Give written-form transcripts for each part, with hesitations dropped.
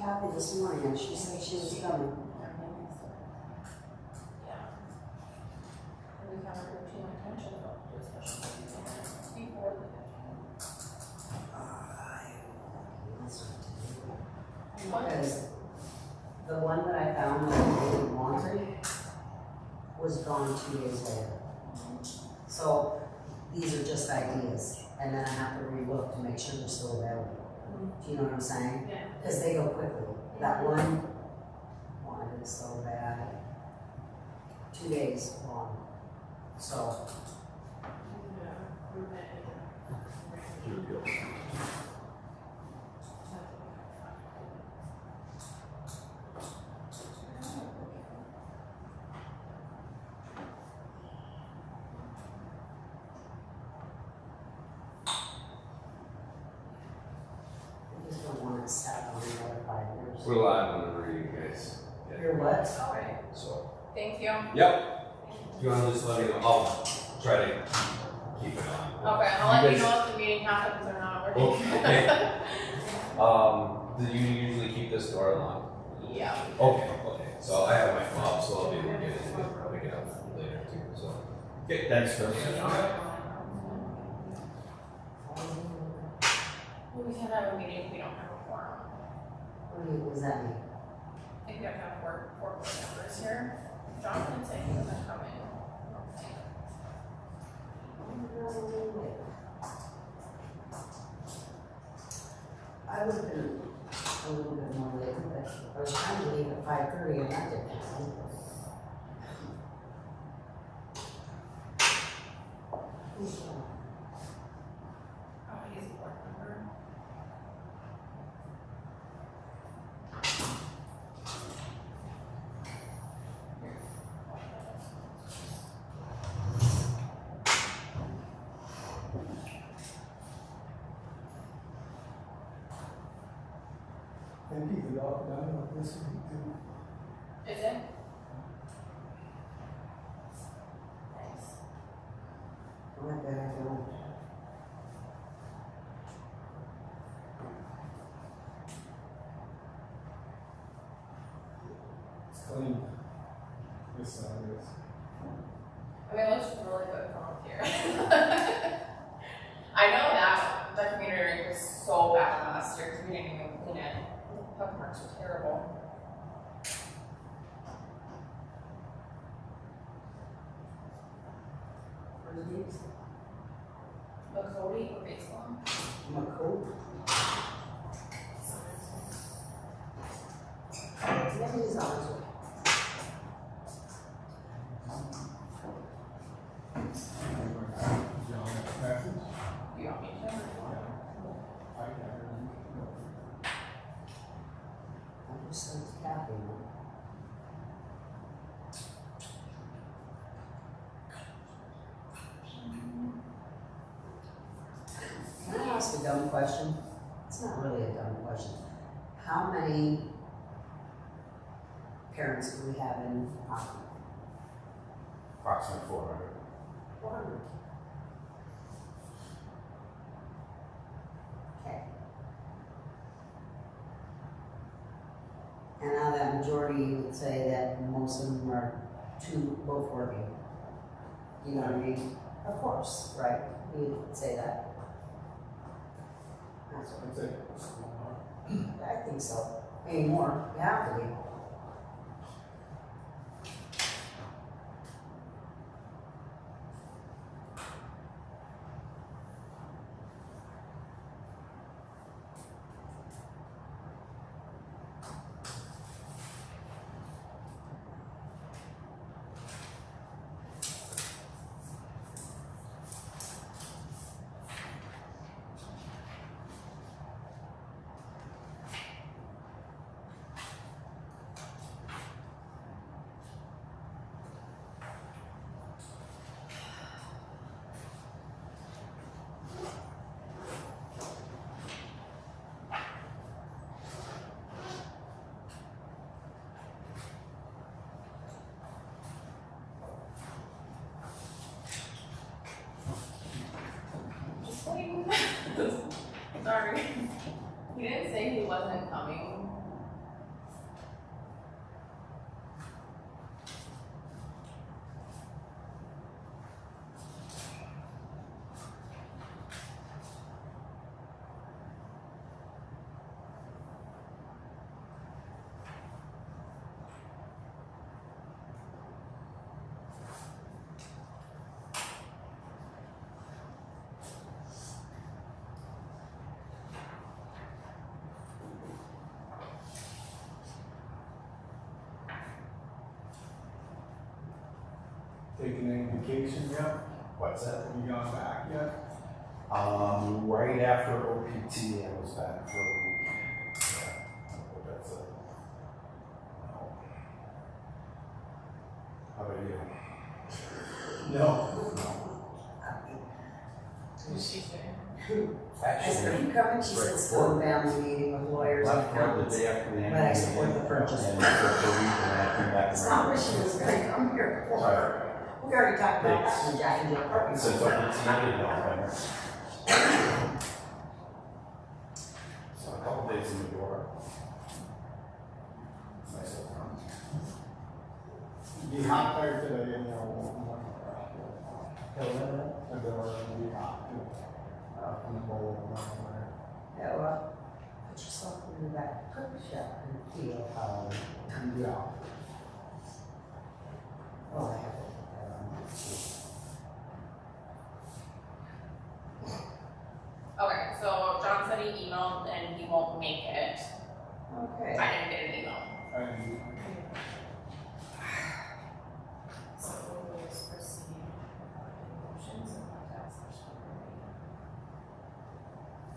Kathy this morning and she said she was coming. Yeah. We kind of drew too much attention about this special before the 15th. Because the one that I found that I really wanted was gone 2 days later. So these are just ideas, and then I have to relook to make sure they're still available. Do you know what I'm saying? Yeah. Because they go quickly. That one wanted it so bad. 2 days long. So. Sat on the other 5 years. We're live whenever you guys. You're what? All right. So. Thank you. Yep. You want to just let me know? I'll try to keep it on. Okay, I'll let you know if the meeting happens or not. Okay. Do you usually keep this door locked? Yeah. Okay. Okay. So I have my fob, so I'll be able to get it and pick it up later too. So. Okay. Thanks, Chris. We can't have a meeting if we don't have a quorum. What does that mean? I think we have to have four board members here. Jonathan said he wasn't coming. I would have been a little bit more late, but I was trying to leave at 5:30 and that didn't happen. Oh, he's a board member. And keep it all done with this week too. Is it? Nice. What the heck? It's clean. This side is. I mean, it looks really good from up here. I know that the community rate was so bad last year because we didn't even clean it. The puck marks were terrible. Where's these? Cody or baseball? McCool. Maybe he's on his way. John, passage. You want me to? I got it. I just sent Kathy one. Can I ask a dumb question? It's not really a dumb question. How many parents do we have in hockey? Approximately 400. 400. Okay. And now that majority, you would say that most of them are both working. You know what I mean? Of course, right? You would say that. That's what I'd say. I think so. Anymore, you have to be. Sorry. He didn't say he wasn't coming. taken any vacation yet? What's that? Have you gone back yet? Right after OPT, I was back for a week. Yeah, but that's it. How about you? No. Who's she saying? I said, are you coming? She said, school family meeting with lawyers and Left for the accountants. day after the But annual I meeting. support the purchase. And for a week, and I came back. It's not what she was gonna come here for. We already talked about that with Jack and Jill Perkins. So it's OPT in November. So a couple days in the door. It's nice little town. Be hot there today, and the door will be hot too. In the bowl around there. Yeah, well, put yourself in that cook shop and feel how you Yeah. Oh, I have to put that on. Okay, so John said he emailed and he won't make it. Okay. I didn't get an email. And So we'll just proceed. Motions and that session.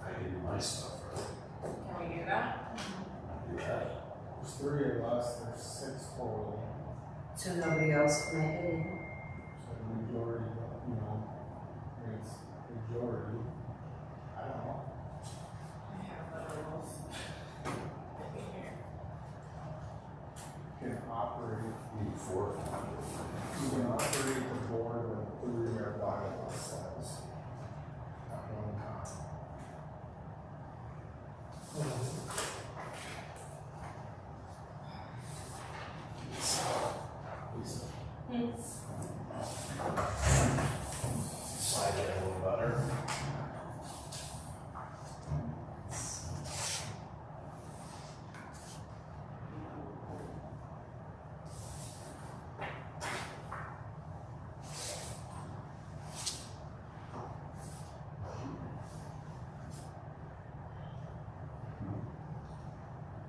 I can do my stuff, right? Can we do that? Do that. there's 3 of us, there's 6 total. So nobody else can make it in? So the majority, you know, it's majority. I don't know. I have the rules. Can operate, Need 4. you can operate the board when 3 are bylaw says. At one time. Lisa. Hmm. Slide it a little better.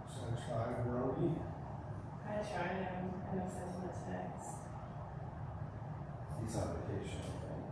So try Brody. I tried him and I sent him a text. He's on vacation, I think.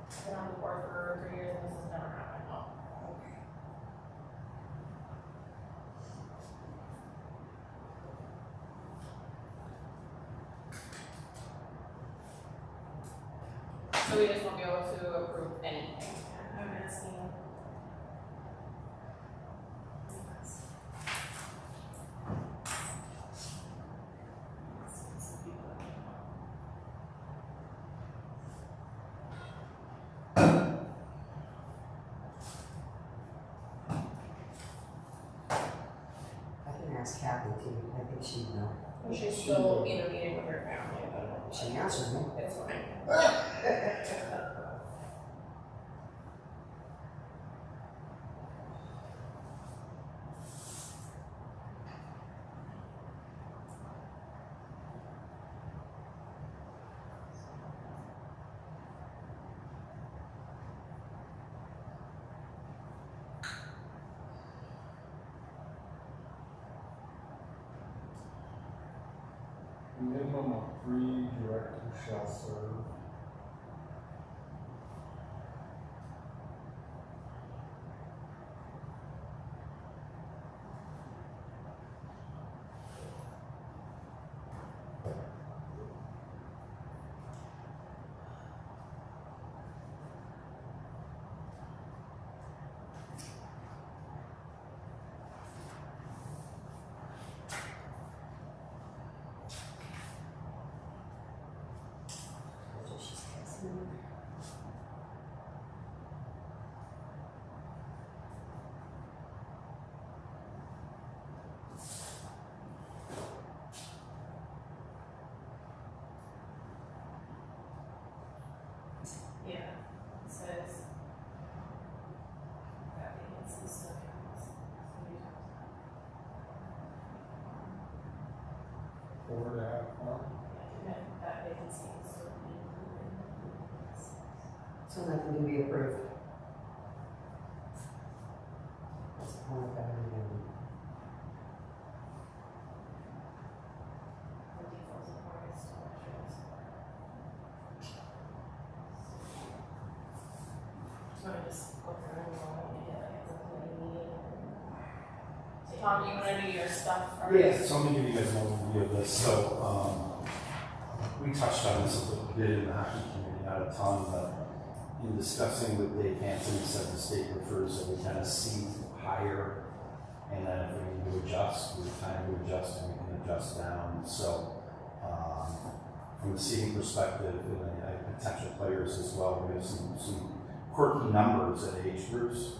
I've been on the board for 3 years and this has never happened. Oh. So we just won't be able to approve anything. I'm asking. I can ask Kathy too, I think she'd know. She's still in a meeting with her family, but She answers me. it's fine. Minimum of 3 directors shall serve. board to have fun. That vacancy is still being included. So nothing can be approved. That's the point of everything. The default support is still extra support. So I just go through and go and get like everything that you need. So Tom, do you wanna do your stuff first? Yeah, so let me give you guys an overview of this. So, we touched on this a little bit in the hockey community, not a ton, but in discussing with Dave Hanson, he said the state prefers that we kind of see higher, and then if we need to adjust, we have time to adjust, and we can adjust down. So, from the seating perspective, and potential players as well, we have some quirky numbers at age groups.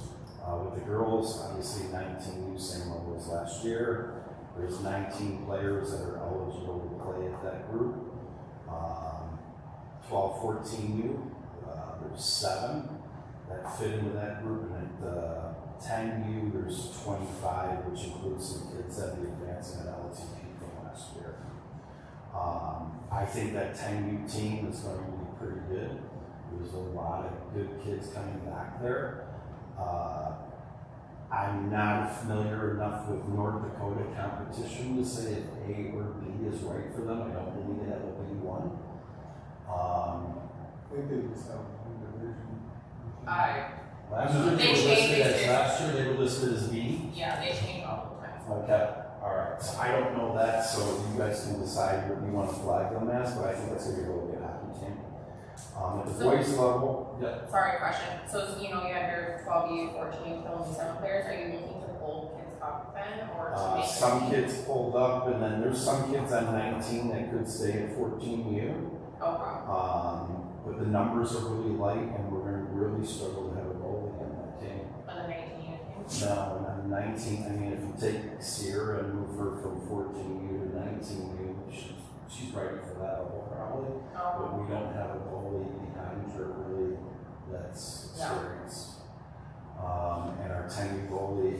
With the girls, obviously 19U, same level as last year. There's 19 players that are eligible to play at that group. 12, 14U, there's 7 that fit into that group, and at 10U, there's 25, which includes some kids that be advancing at LTP from last year. I think that 10U team is going to be pretty good. There's a lot of good kids coming back there. I'm not familiar enough with North Dakota competition to say if A or B is right for them. I don't believe they have a B1. I think they just have one division. Last year they were listed as, last year they were listed as B. Yeah, they change all the time. Okay, all right. So I don't know that, so you guys can decide what you want to flag them as, but I think that's gonna be a really good hockey team. At the boys level, yeah. Sorry, question. So, you know, you have your 12U, 14U, and 7 players. Are you looking to pull kids up then, or to make Some kids pulled up, and then there's some kids on 19 that could stay at 14U. Okay. But the numbers are really light, and we're going to really struggle to have a goalie on that team. On the 19U team? No, and on 19, I mean, if you take Sierra and move her from 14U to 19U, she's ready for that level probably. But we don't have a goalie behind her really that's experienced. And our 10U goalie,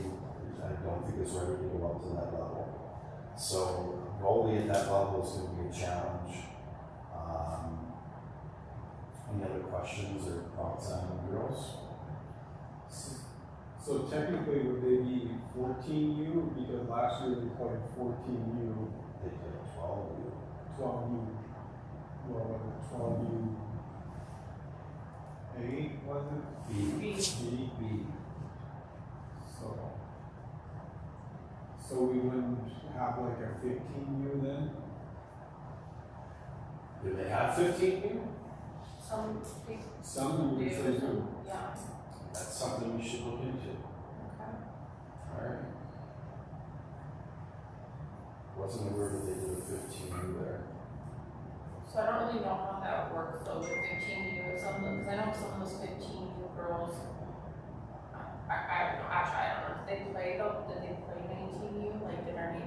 I don't think is ready to go up to that level. So goalie at that level is going to be a challenge. Any other questions or thoughts on the girls? So technically, would they be 14U? Because last year they played 14U, They played 12U. 12U, well, 12U. A, was it? B. B. So we wouldn't have like a 15U then? Do they have 15U? Some big Some would say do. yeah. That's something we should look into. Okay. Alright. Wasn't aware that they did a 15U there. So I don't really know how that works though with 15U or something, because I know some of those 15U girls, I don't know, actually I don't know, did they play 19U, like did our 19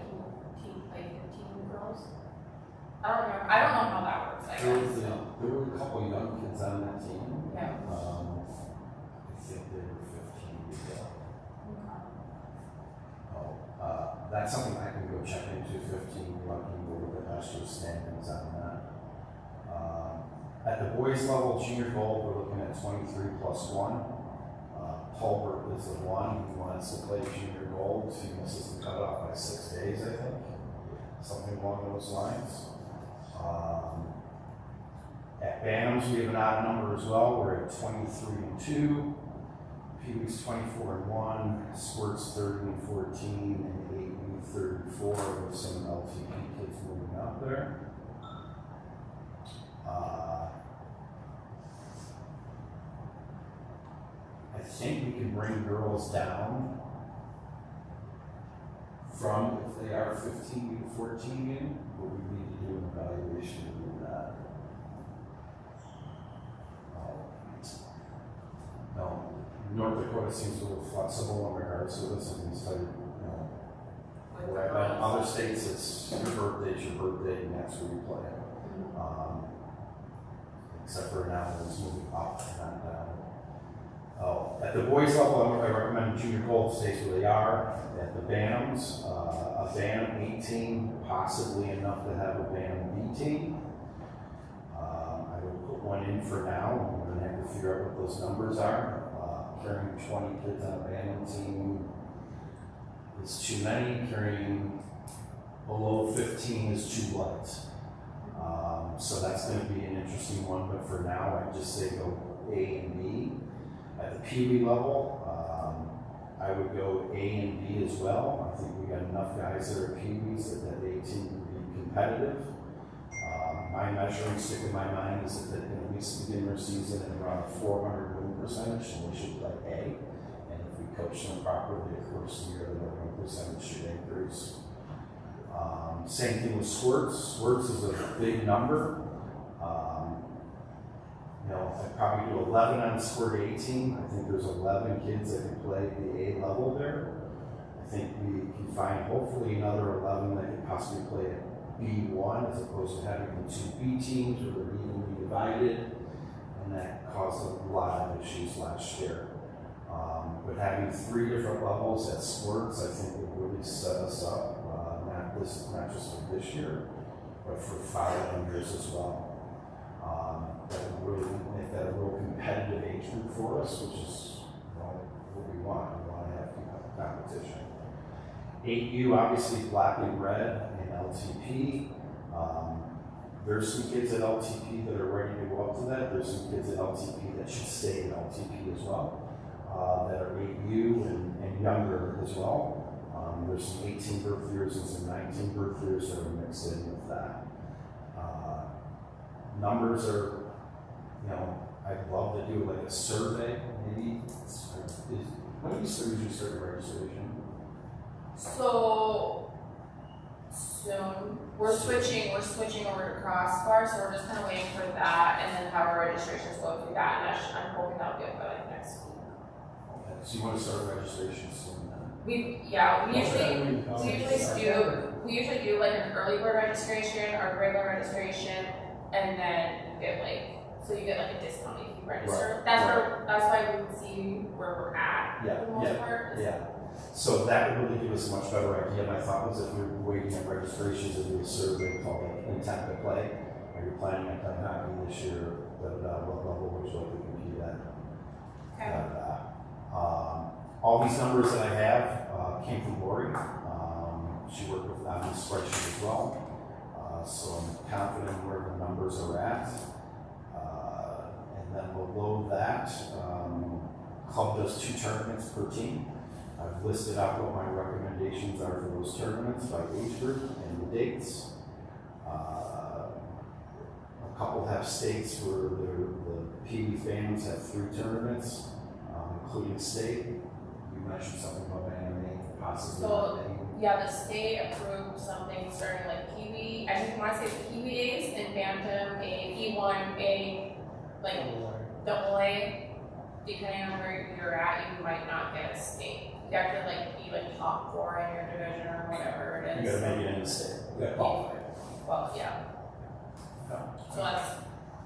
team play 15U girls? I don't remember, I don't know how that works, I guess. There were a couple young kids on that team. Yeah. I think they were 15 years old. That's something I can go check into. 15, lucky to look at last year's standings on that. At the boys level, junior gold, we're looking at 23 plus 1. Tolbert is the one who wants to play junior gold. He misses the cutoff by 6 days, I think. Something along those lines. At Bantams, we have an odd number as well. We're at 23-2. Pee-wee's 24-1. Squirt's 30-14, and 8U 34 with some LTP kids moving up there. I think we can bring girls down from if they are 15U to 14U, but we need to do an evaluation to do that. No, North Dakota seems a little flexible in regards to this, and it's like, where other states, it's your birthday's your birthday, and that's where you play it. Except for now, it's moving up, not down. At the boys level, I recommend junior gold stays where they are. At the Bantams, band 18, possibly enough to have a band B team. I will put one in for now, and we're gonna have to figure out what those numbers are. Carrying 20 kids on a band team is too many, carrying below 15 is too light. So that's gonna be an interesting one, but for now, I'd just say go A and B. At the Pee Wee level, I would go A and B as well. I think we got enough guys that are Pee Wees that 18 would be competitive. My measuring stick in my mind is that at least begin their season at around 400 win percentage, and we should play A. And if we coach them properly, of course, the year the win percentage should increase. Same thing with squirts. Squirts is a big number. I'd probably do 11 on squirt 18. I think there's 11 kids that can play the A level there. I think we can find hopefully another 11 that can possibly play at B1 as opposed to having the two B teams where they're evenly divided, and that caused a lot of issues last year. But having 3 different levels at squirts, I think would really set us up, not just for this year, but for following years as well. That would really make that a real competitive age group for us, which is what we want. We want to have competition. 8U, obviously black and red and LTP. There's some kids at LTP that are ready to go up to that. There's some kids at LTP that should stay at LTP as well, that are 8U and younger as well. There's some 18 birth years and some 19 birth years that are mixed in with that. Numbers are, I'd love to do like a survey, maybe. When do you usually start your registration? So soon we're switching over to crossbar, so we're just kind of waiting for that, and then have our registrations go through that, and I'm hoping that'll be up by like next week. Okay, so you want to start registration soon then? We usually do like an early bird registration or regular registration, and then you get so you get like a discount if you register. Right. That's why we can see where we're at for the most part. Yeah. So that would really give us a much better idea. My thought was if we were waiting at registrations to do a survey called like intent to play. Are you planning on playing hockey this year? What level would you like to compete at? Okay. All these numbers that I have came from Lori. She worked with on this spreadsheet as well. So I'm confident where the numbers are at. And then below that, club does 2 tournaments per team. I've listed out what my recommendations are for those tournaments by age group and the dates. A couple have states where the Pee Wee bands have 3 tournaments, including state. You mentioned something about anime, possibly. So, yeah, the state approved something starting like Pee Wee. I think when I say Pee Wee A's and Bantam A, E1, A, like double A, depending on where you're at, you might not get a state. You have to be top 4 in your division or whatever it is. You gotta make it in the state. You gotta qualify. Well, yeah. So that's.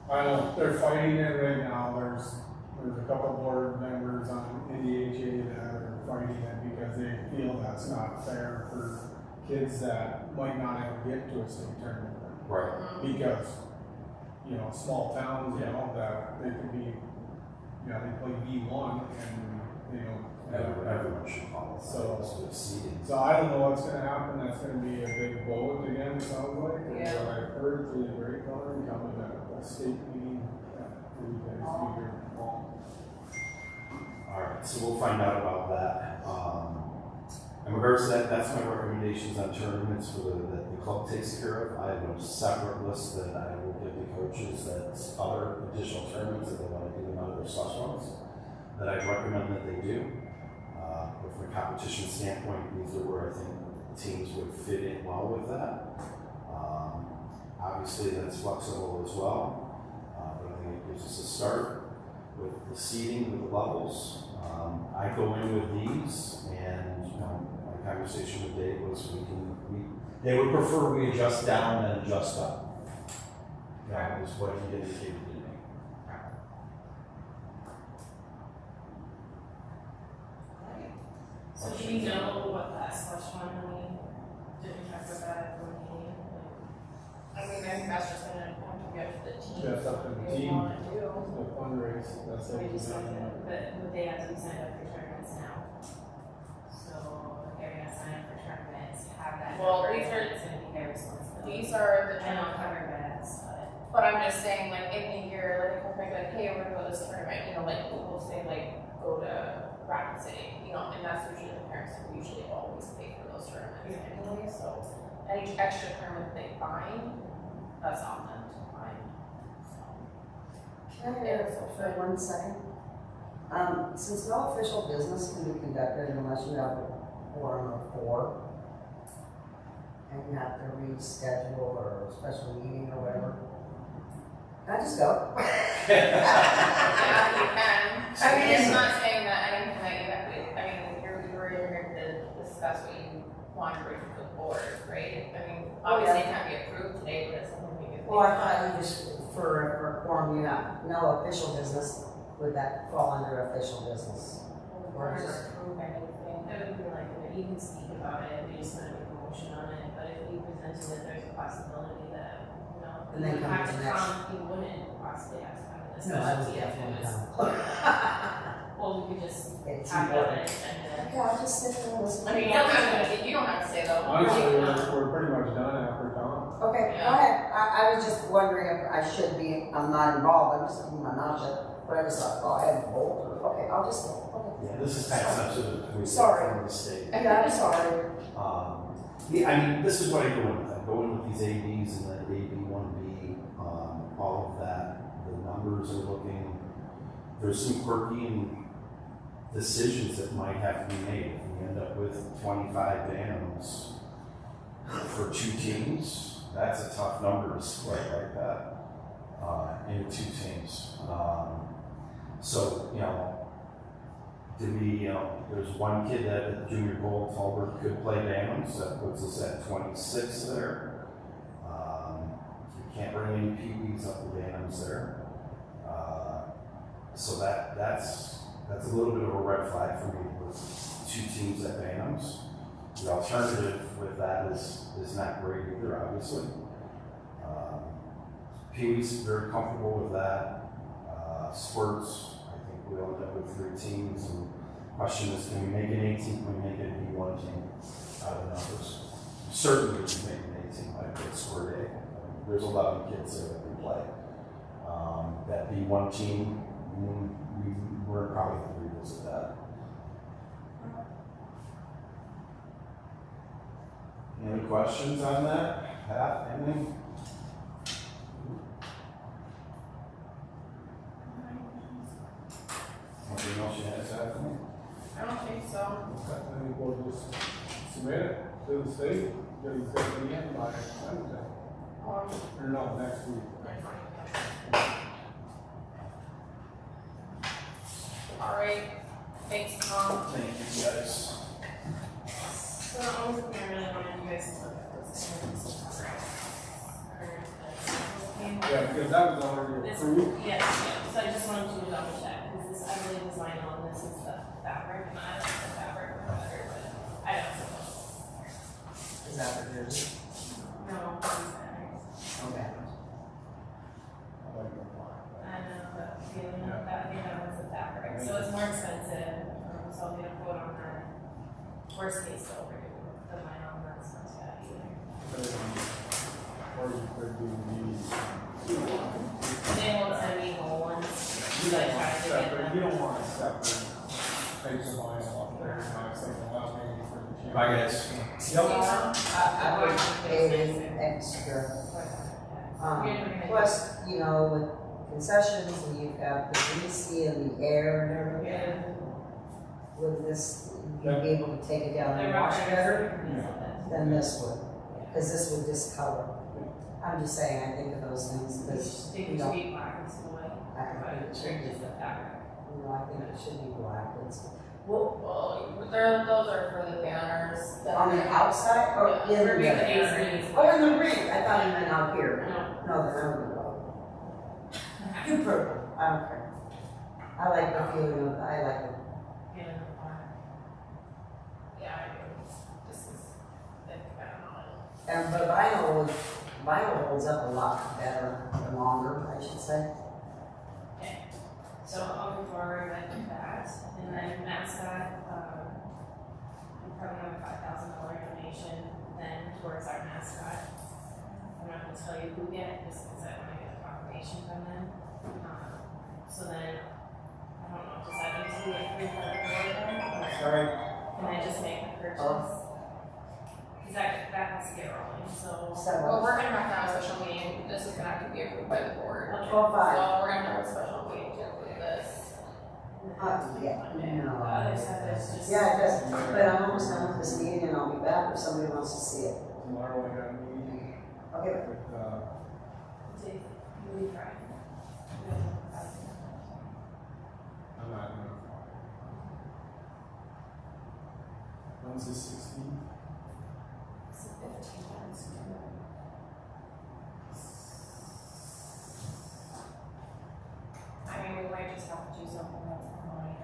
I know, they're fighting it right now. There's a couple board members on NDHA that are fighting it because they feel that's not fair for kids that might not ever get to a state tournament. Right. Because, small towns, that they could be, they play V1 and, Everyone should qualify. So- it's seeding. So I don't know what's gonna happen. That's gonna be a big vote again, it sounds like. And Yeah. what I've heard through the grapevine, coming to a state meeting, for you guys to be here in the fall. All right, so we'll find out about that. In regards to that, that's my recommendations on tournaments that the club takes care of. I have a separate list that I will give the coaches that's other additional tournaments that they want to do them out of their slush funds that I recommend that they do. But from a competition standpoint, these are where I think teams would fit in well with that. Obviously, that's flexible as well, but I think it gives us a start with the seeding, with the levels. I go in with these, and my conversation with Dave was they would prefer we adjust down than adjust up. That was what he indicated to me. So do you know what that slush fund money place, that's So what we we just do. want to, but would they have to be signed up for tournaments now? So if they're gonna sign up for tournaments, have that Well, number, these are- it's gonna be their responsibility. These are the I know tournaments. covered by us, But I'm just saying, like, in the year, like, if we're like, hey, we're gonna go to this tournament, you know, like, we'll say, like, go to Rapid City, you know, and that's usually the parents who usually always pay for those tournaments anyway, so any extra tournament they find, that's on them to find, so. Can I interrupt for 1 second? Since no official business can be conducted unless you have a quorum of 4, and you have to reschedule or a special meeting or whatever, can I just go? Yeah, you can. I mean, It's not saying that anything that you have to, I mean, you were here to discuss what you want to bring to the board, right? I mean, obviously it can't be approved today, but it's something we can. Well, I thought you just, for a quorum, you have no official business, would that fall under official business? We're not approve anything, it would be like, you can speak about it, we just want to make a motion on it, but if we presented that there's a possibility that, you know, And you then would come have to to the next- come, you wouldn't possibly have to come to this. No, I would if it definitely was- come. Well, we could just It's have that important. agenda. Okay, I'll just sit there and listen. I mean, you don't have to say though. Honestly, we're pretty much done after Tom. Okay, go Yeah. ahead. I was just wondering if I should be, I'm not involved, I'm just keeping my mouth shut, but I just thought, go ahead and vote, or, okay, I'll just go. Yeah, this is kind of sensitive to Sorry. from the state. Okay. Yeah, I'm sorry. Yeah, I mean, this is what I go in with. I go in with these ABs and then AB1B, all of that. The numbers are looking, there's some quirky decisions that might have to be made. If we end up with 25 banners for 2 teams, that's a tough number to split like that into 2 teams. So, you know, there's one kid that at junior gold Talbot could play Bantams, that puts us at 26 there. You can't bring any peewees up to Bantams there. So that's a little bit of a red flag for me with 2 teams at Bantams. The alternative with that is not great either, obviously. Peewees very comfortable with that. Sports, I think we'll end up with 3 teams, and the question is, can we make an 18, can we make it a B1 team out of the numbers? Certainly we can make an 18 by a square day. There's 11 kids there that can play. That B1 team, we're probably going to revisit that. Any questions on that? Pat, anything? Anything else you had to add for me? I don't think so. I think we'll just submit it to the state, get it in by Wednesday, or no, next week. All right, thanks, Tom. Thank you, guys. So the only thing I really wanted you guys to look at was Yeah, because that was already This, approved. yes, yeah, so I just wanted you to double check, because this, I believe the vinyl on this is the fabric, and I don't know the fabric or better, but I don't know. Is that what yours is? No, these fabrics. Okay. I like the black. I know, but feeling that, I think that was the fabric, so it's more expensive, so I'll get a quote on that. Worst case, though, we're doing the vinyl, and that's not bad either. Or you could do the. They won't send me whole ones, You like don't try want to get separate, you them. don't want separate, take the vinyl off there, and have something else maybe for the. chamber. Bye, guys. I would pay an extra. Plus, you know, with concessions, and you've got the greasy and the air and everything. Would this, you'd be able to take it down and wash it better than this would? Because this would discolor. I'm just saying, I think of those things, because, They you could know, be black and white, I think it should be, just the fabric. I think it should be black. Well, those are for the banners. that- On the outside or in the? For the banners. Oh, in the ring, I thought you meant out here. No. No, they're not gonna go. Do purple, I don't care. I like the feeling of, I like it. Yeah, Yeah, I do. This is, I don't know. And, but vinyl holds up a lot better, or longer, I should say. Okay. So I'll move forward with that, and then mascot, we probably have a $5,000 donation then towards our mascot. I'm not gonna tell you who yet, just because I wanna get a confirmation from them. So then, I don't know, does that need to be approved by the board then? Or Sorry, can I just make the purchase? Cause that has to get rolling, so. Well, we're gonna have to have a special meeting, this is gonna have to be approved by the board. Okay. Oh, five. So we're gonna have a special meeting to approve this. Yeah, The no. other stuff is just. Yeah, it does, but I'm almost done with this meeting and I'll be back if somebody wants to see it. tomorrow I got a meeting Okay, with, Really try. I'm not gonna. When's the 16th? It's 15 minutes. I mean, we might just have to do something that's online.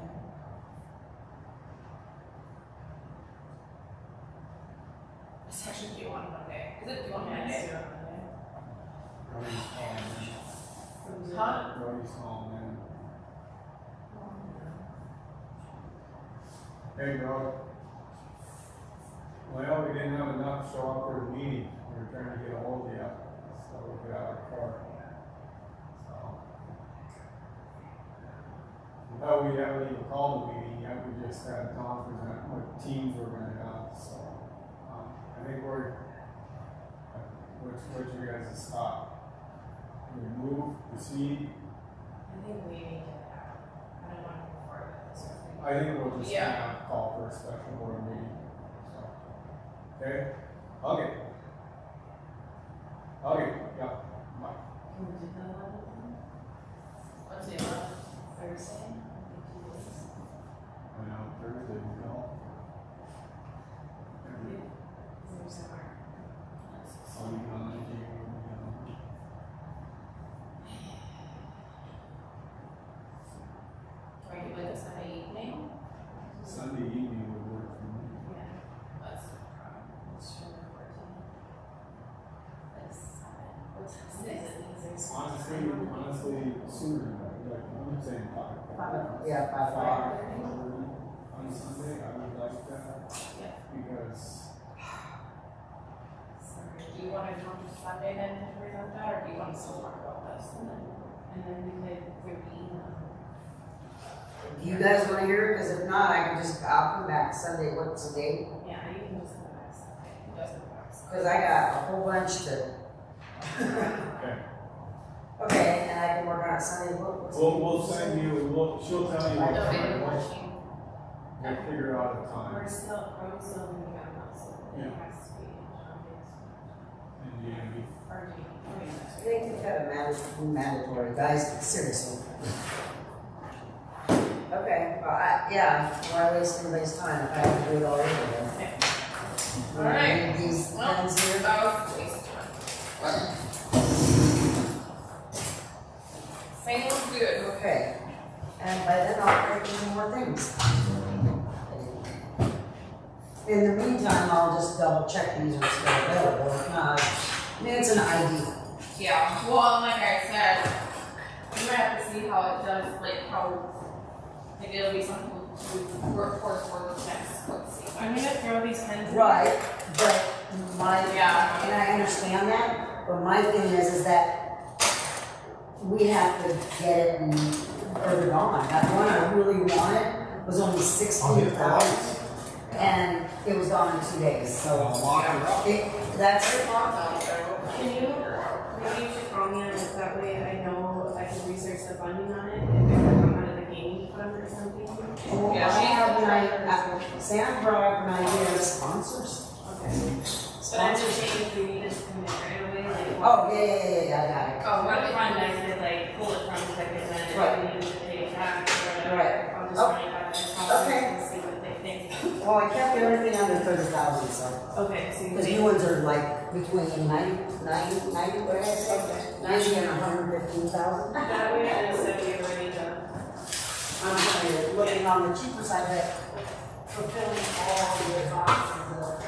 It's actually due on Monday. Is it due on Monday? Rody's calling. Huh? Rody's calling in. Hey, bro. Well, we didn't have enough show up for the meeting. We were trying to get a hold of you, so we got our car. So. No, we haven't even called the meeting yet. We just had Tom present what teams we're gonna have, so. I think we're, what's your guys' thought? Can we move, proceed? I think we need to, I don't want to move forward with this. I think we'll just Yeah. have to call for a special board meeting, so. Okay, okay. Okay, yeah, bye. Can we do the 11th? What's the other? Thursday? In 2 days. I know, Thursday, we go. Is there somewhere? So we can, Can we do like a Sunday evening? Sunday evening would work for me. Yeah. Let's, Let's try the 14th. let's, What time is it? Is there some Honestly, time? sooner than that, like, I'm saying 5. yeah, 5 o'clock. 5:30 on Sunday, I would like that. Yeah. Because, Sorry. do you wanna come Sunday then to present that, or do you wanna still talk about this and then? And then we could repeat. Do you guys wanna hear it? Cause if not, I can just, I'll come back Sunday, what's the date? Yeah, you can just come back Sunday. Just the facts. Cause I got a whole bunch to. okay, Okay, and I can work on it Sunday, what's the we'll send you, she'll tell you what No, time, maybe we'll watching. figure out a time. We're still moving on that, so it Yeah. has to be John Davis. And Jamie. Or Jamie. They can cut a mandatory, guys, seriously. Okay, well, why waste anybody's time if I have to do it all over again? Okay. All right. Alright. These Well, pens here. that was a waste of time. Sounds good. Okay, and by then I'll write any more things. In the meantime, I'll just double check these are still available, if not, I mean, it's an idea. Yeah, well, and like I said, we might have to see how it does, like how, maybe it'll be something to work towards for the next, let's see. I'm gonna throw these pens in. Right, but my, Yeah. and I understand that, but my thing is that we have to get it and further on. That one I really wanted was only 16,000. And it was gone in 2 days, so that's it. Can you, maybe you should call me on it, that way I know if I can research the funding on it, if it can come out of the gaming fund or something. Well, Yeah, I she's have the an idea, Sam brought up an idea of sponsors. Okay. But I'm just saying if we need to commit right away, like. Oh, yeah, I got it. Oh, what What if fund I'm I could like pull it from, like, and then Right. if we need to pay it back or whatever. Right. I'll just Oh. run it back and Okay. and see what they think. Well, I kept everything under 30,000, so. Okay, so you Because think. new ones are like between 90, what did I say? Okay. 90 and 115,000. That way I just said we already done. I'm kind of looking on the cheaper side, but fulfilling all the boxes of